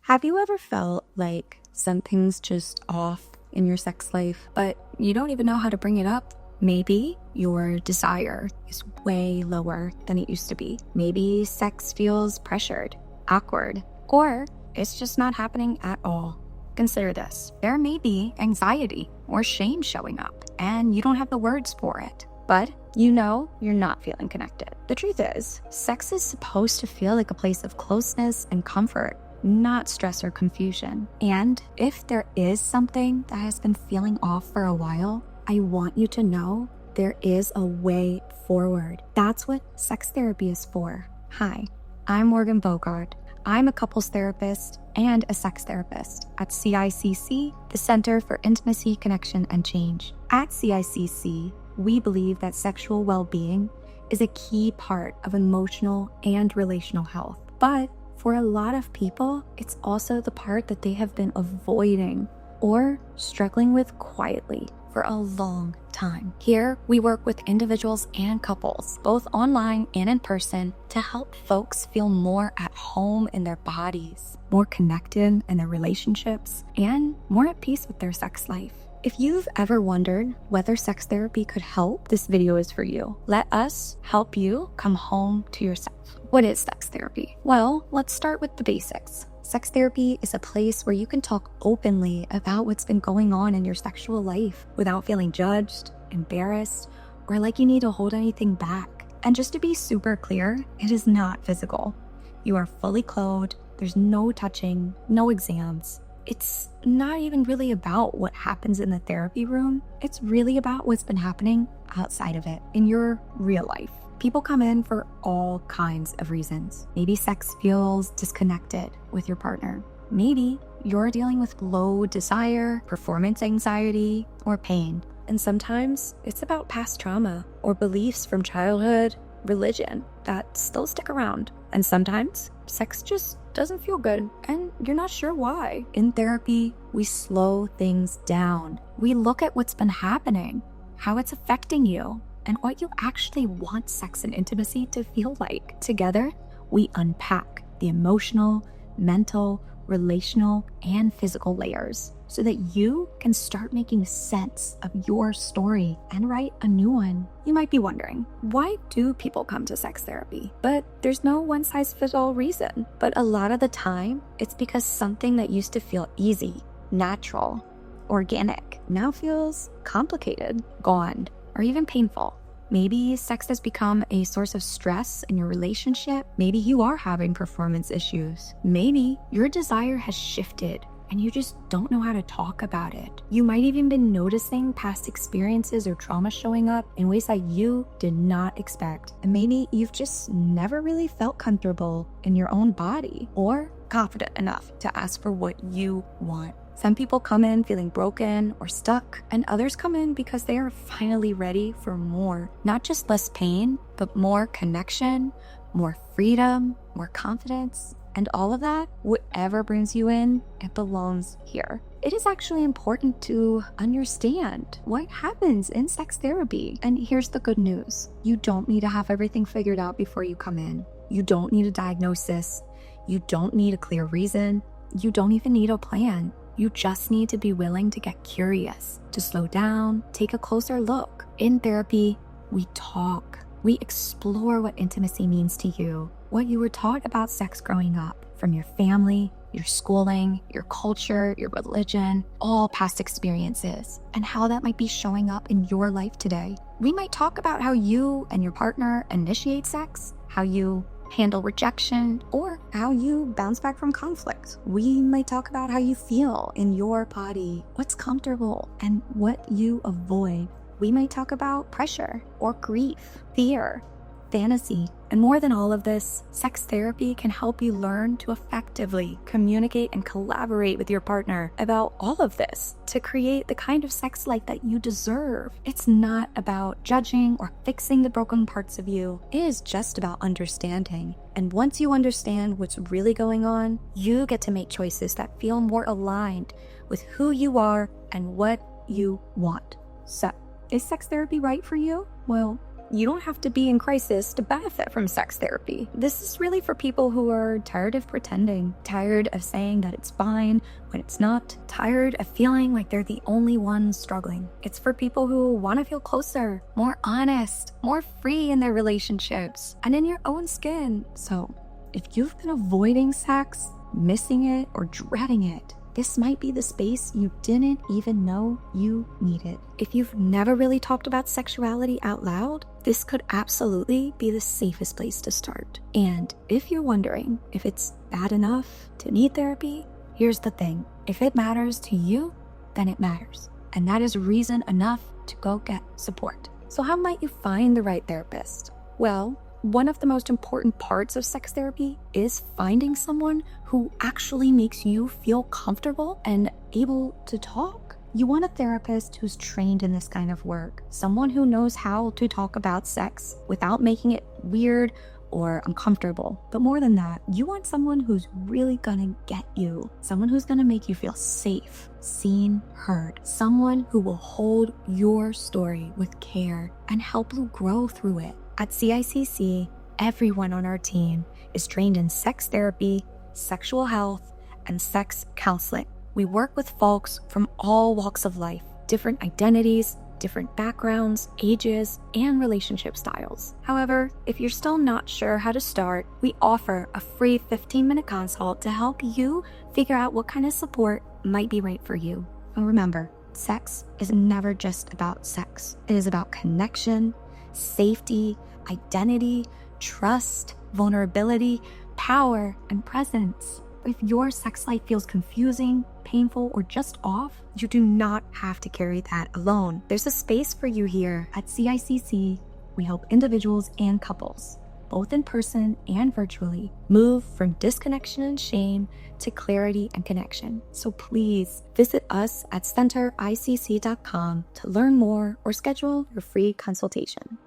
Have you ever felt like something's just off in your sex life, but you don't even know how to bring it up? Maybe your desire is way lower than it used to be. Maybe sex feels pressured, awkward, or it's just not happening at all. Consider this. There may be anxiety or shame showing up, and you don't have the words for it. But you know you're not feeling connected. The truth is, sex is supposed to feel like a place of closeness and comfort, not stress or confusion. And if there is something that has been feeling off for a while, I want you to know there is a way forward. That's what sex therapy is for. Hi, I'm Morgan Bougourd. I'm a couples therapist and a sex therapist at CICC, the Center for Intimacy, Connection, and Change. At CICC, we believe that sexual well-being is a key part of emotional and relational health. But for a lot of people, it's also the part that they have been avoiding or struggling with quietly for a long time. Here, we work with individuals and couples, both online and in person, to help folks feel more at home in their bodies, more connected in their relationships, and more at peace with their sex life. If you've ever wondered whether sex therapy could help, this video is for you. Let us help you come home to yourself. What is sex therapy? Well, let's start with the basics. Sex therapy is a place where you can talk openly about what's been going on in your sexual life without feeling judged, embarrassed, or like you need to hold anything back. And just to be super clear, it is not physical. You are fully clothed, there's no touching, no exams. It's not even really about what happens in the therapy room. It's really about what's been happening outside of it, in your real life. People come in for all kinds of reasons. Maybe sex feels disconnected with your partner. Maybe you're dealing with low desire, performance anxiety, or pain. And sometimes it's about past trauma or beliefs from childhood, religion that still stick around. And sometimes sex just doesn't feel good and you're not sure why. In therapy, we slow things down. We look at what's been happening, how it's affecting you, and what you actually want sex and intimacy to feel like. Together, we unpack the emotional, mental, relational, and physical layers so that you can start making sense of your story and write a new one. You might be wondering, why do people come to sex therapy? But there's no one-size-fits-all reason. But a lot of the time, it's because something that used to feel easy, natural, organic, now feels complicated, gone, or even painful. Maybe sex has become a source of stress in your relationship. Maybe you are having performance issues. Maybe your desire has shifted and you just don't know how to talk about it. You might even been noticing past experiences or trauma showing up in ways that you did not expect. And maybe you've just never really felt comfortable in your own body or confident enough to ask for what you want. Some people come in feeling broken or stuck, and others come in because they are finally ready for more. Not just less pain, but more connection, more freedom, more confidence, and all of that, whatever brings you in, it belongs here. It is actually important to understand what happens in sex therapy. And here's the good news. You don't need to have everything figured out before you come in. You don't need a diagnosis. You don't need a clear reason. You don't even need a plan. You just need to be willing to get curious, to slow down, take a closer look. In therapy, we talk. We explore what intimacy means to you, what you were taught about sex growing up, from your family, your schooling, your culture, your religion, all past experiences, and how that might be showing up in your life today. We might talk about how you and your partner initiate sex, how you handle rejection, or how you bounce back from conflict. We might talk about how you feel in your body, what's comfortable, and what you avoid. We might talk about pressure or grief, fear, fantasy. And more than all of this, sex therapy can help you learn to effectively communicate and collaborate with your partner about all of this to create the kind of sex life that you deserve. It's not about judging or fixing the broken parts of you. It is just about understanding. And once you understand what's really going on, you get to make choices that feel more aligned with who you are and what you want. So, is sex therapy right for you? Well, you don't have to be in crisis to benefit from sex therapy. This is really for people who are tired of pretending, tired of saying that it's fine when it's not, tired of feeling like they're the only ones struggling. It's for people who want to feel closer, more honest, more free in their relationships, and in your own skin. So, if you've been avoiding sex, missing it, or dreading it, this might be the space you didn't even know you needed. If you've never really talked about sexuality out loud, this could absolutely be the safest place to start. And if you're wondering if it's bad enough to need therapy, here's the thing. If it matters to you, then it matters. And that is reason enough to go get support. So how might you find the right therapist? Well, one of the most important parts of sex therapy is finding someone who actually makes you feel comfortable and able to talk. You want a therapist who's trained in this kind of work, someone who knows how to talk about sex without making it weird or uncomfortable. But more than that, you want someone who's really gonna get you, someone who's gonna make you feel safe, seen, heard, someone who will hold your story with care and help you grow through it. At CICC, everyone on our team is trained in sex therapy, sexual health, and sex counseling. We work with folks from all walks of life, different identities, different backgrounds, ages, and relationship styles. However, if you're still not sure how to start, we offer a free 15-minute consult to help you figure out what kind of support might be right for you. And remember, sex is never just about sex. It is about connection, safety, identity, trust, vulnerability, power, and presence. If your sex life feels confusing, painful, or just off, you do not have to carry that alone. There's a space for you here. At CICC, we help individuals and couples, both in person and virtually, move from disconnection and shame to clarity and connection. So please visit us at centericc.com to learn more or schedule your free consultation.